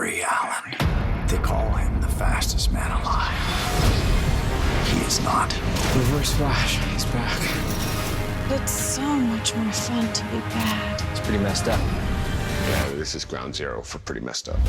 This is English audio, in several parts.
Barry Allen. They call him the fastest man alive. He is not. Reverse Flash, he's back. It's so much more fun to be bad. It's pretty messed up. Yeah, this is ground zero for pretty messed up.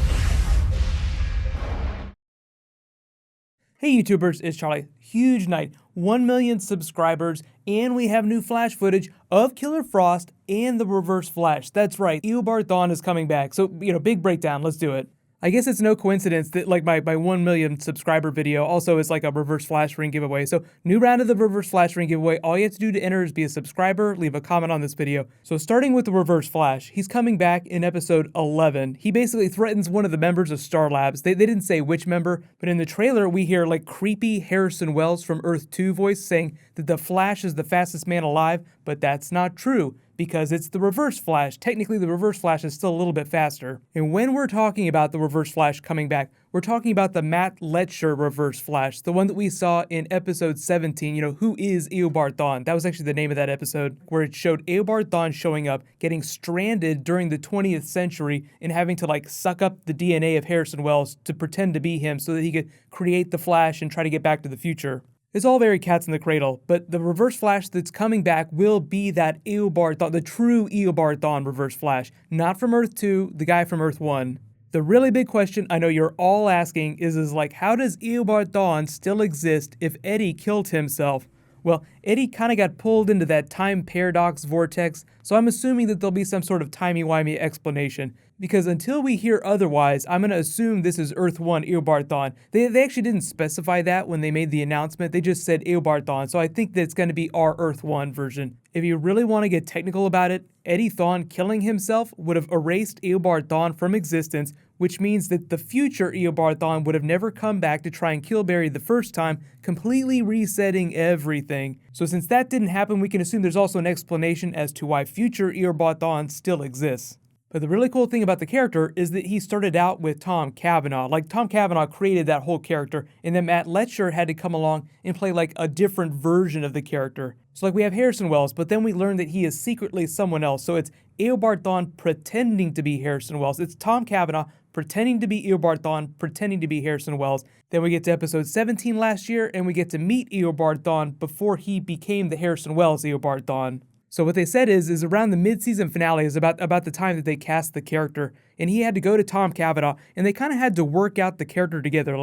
Hey YouTubers, it's Charlie. Huge night, 1 million subscribers, and we have new Flash footage of Killer Frost and the Reverse Flash. That's right, Eobard Thawne is coming back. So, big breakdown, let's do it. I guess it's no coincidence that my 1 million subscriber video also is like a Reverse Flash ring giveaway. So new round of the Reverse Flash ring giveaway. All you have to do to enter is be a subscriber, leave a comment on this video. So starting with the Reverse Flash, he's coming back in episode 11. He basically threatens one of the members of Star Labs. They didn't say which member, but in the trailer we hear like creepy Harrison Wells from Earth 2 voice saying that the Flash is the fastest man alive, but that's not true, because it's the Reverse Flash. Technically, the Reverse Flash is still a little bit faster. And when we're talking about the Reverse Flash coming back, we're talking about the Matt Letscher Reverse Flash, the one that we saw in episode 17, who is Eobard Thawne? That was actually the name of that episode, where it showed Eobard Thawne showing up, getting stranded during the 20th century, and having to suck up the DNA of Harrison Wells to pretend to be him so that he could create the Flash and try to get back to the future. It's all very cats in the cradle, but the Reverse Flash that's coming back will be that Eobard Thawne, the true Eobard Thawne Reverse Flash, not from Earth 2, the guy from Earth 1. The really big question I know you're all asking is how does Eobard Thawne still exist if Eddie killed himself? Well, Eddie kind of got pulled into that time paradox vortex, so I'm assuming that there'll be some sort of timey-wimey explanation. Because until we hear otherwise, I'm going to assume this is Earth 1 Eobard Thawne. They actually didn't specify that when they made the announcement. They just said Eobard Thawne, so I think that it's going to be our Earth 1 version. If you really want to get technical about it, Eddie Thawne killing himself would have erased Eobard Thawne from existence, which means that the future Eobard Thawne would have never come back to try and kill Barry the first time, completely resetting everything. So since that didn't happen, we can assume there's also an explanation as to why future Eobard Thawne still exists. But the really cool thing about the character is that he started out with Tom Cavanagh. Tom Cavanagh created that whole character, and then Matt Letscher had to come along and play a different version of the character. So we have Harrison Wells, but then we learn that he is secretly someone else. So it's Eobard Thawne pretending to be Harrison Wells. It's Tom Cavanagh pretending to be Eobard Thawne, pretending to be Harrison Wells. Then we get to episode 17 last year, and we get to meet Eobard Thawne before he became the Harrison Wells Eobard Thawne. So what they said is around the mid-season finale is about the time that they cast the character, and he had to go to Tom Cavanagh, and they kind of had to work out the character together.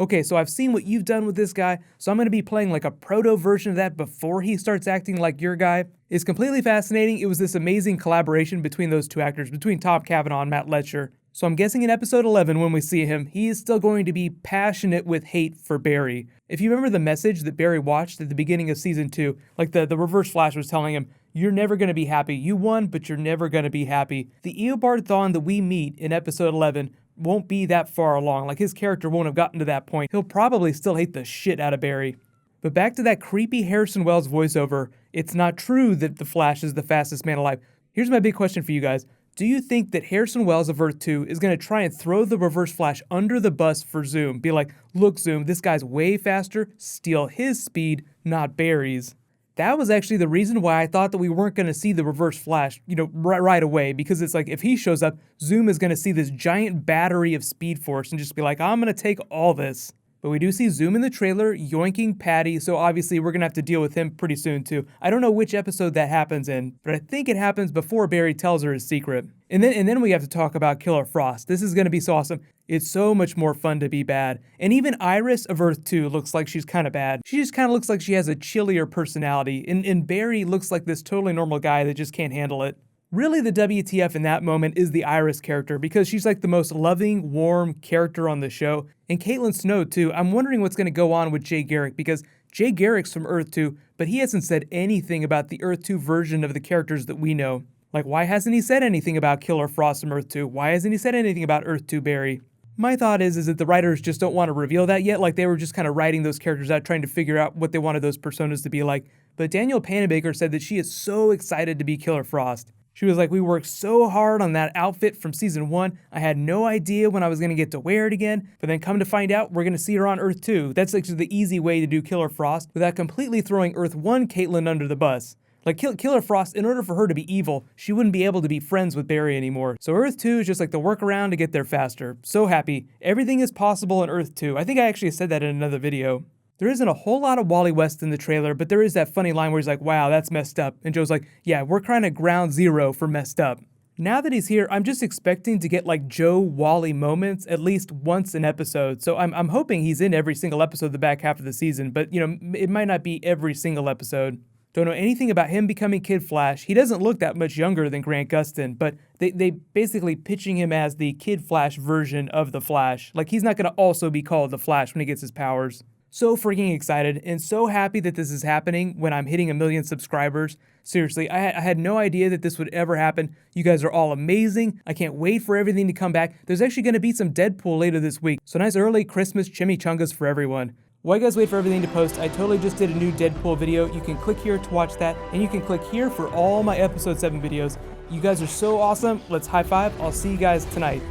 Okay, so I've seen what you've done with this guy, so I'm going to be playing a proto version of that before he starts acting like your guy. It's completely fascinating. It was this amazing collaboration between those two actors, between Tom Cavanagh and Matt Letscher. So I'm guessing in episode 11 when we see him, he is still going to be passionate with hate for Barry. If you remember the message that Barry watched at the beginning of season 2, the Reverse Flash was telling him, you're never going to be happy. You won, but you're never going to be happy. The Eobard Thawne that we meet in episode 11 won't be that far along. His character won't have gotten to that point. He'll probably still hate the shit out of Barry. But back to that creepy Harrison Wells voiceover, it's not true that the Flash is the fastest man alive. Here's my big question for you guys. Do you think that Harrison Wells of Earth 2 is going to try and throw the Reverse Flash under the bus for Zoom? Be like, look Zoom, this guy's way faster, steal his speed, not Barry's. That was actually the reason why I thought that we weren't going to see the Reverse Flash, right away. Because it's if he shows up, Zoom is going to see this giant battery of Speed Force and just be like, I'm going to take all this. But we do see Zoom in the trailer yoinking Patty, so obviously we're going to have to deal with him pretty soon too. I don't know which episode that happens in, but I think it happens before Barry tells her his secret. And then we have to talk about Killer Frost. This is going to be so awesome. It's so much more fun to be bad. And even Iris of Earth 2 looks like she's kind of bad. She just kind of looks like she has a chillier personality. And Barry looks like this totally normal guy that just can't handle it. Really, the WTF in that moment is the Iris character, because she's the most loving, warm character on the show. And Caitlin Snow, too. I'm wondering what's going to go on with Jay Garrick, because Jay Garrick's from Earth 2, but he hasn't said anything about the Earth 2 version of the characters that we know. Why hasn't he said anything about Killer Frost from Earth 2? Why hasn't he said anything about Earth 2 Barry? My thought is that the writers just don't want to reveal that yet. They were just kind of writing those characters out, trying to figure out what they wanted those personas to be like. But Danielle Panabaker said that she is so excited to be Killer Frost. She was like, we worked so hard on that outfit from season 1. I had no idea when I was going to get to wear it again. But then come to find out, we're going to see her on Earth 2. That's actually the easy way to do Killer Frost without completely throwing Earth 1 Caitlin under the bus. Like, Killer Frost, in order for her to be evil, she wouldn't be able to be friends with Barry anymore. So Earth 2 is just like the workaround to get there faster. So happy. Everything is possible in Earth 2. I think I actually said that in another video. There isn't a whole lot of Wally West in the trailer, but there is that funny line where he's like, wow, that's messed up. And Joe's like, yeah, we're kind of ground zero for messed up. Now that he's here, I'm just expecting to get like Joe Wally moments at least once an episode. So I'm hoping he's in every single episode the back half of the season, but you know, it might not be every single episode. Don't know anything about him becoming Kid Flash. He doesn't look that much younger than Grant Gustin, but they basically pitching him as the Kid Flash version of the Flash. Like, he's not going to also be called the Flash when he gets his powers. So freaking excited and so happy that this is happening when I'm hitting 1 million subscribers. Seriously, I had no idea that this would ever happen. You guys are all amazing. I can't wait for everything to come back. There's actually going to be some Deadpool later this week. So nice early Christmas chimichangas for everyone. While you guys wait for everything to post, I totally just did a new Deadpool video. You can click here to watch that, and you can click here for all my episode 7 videos. You guys are so awesome. Let's high five. I'll see you guys tonight.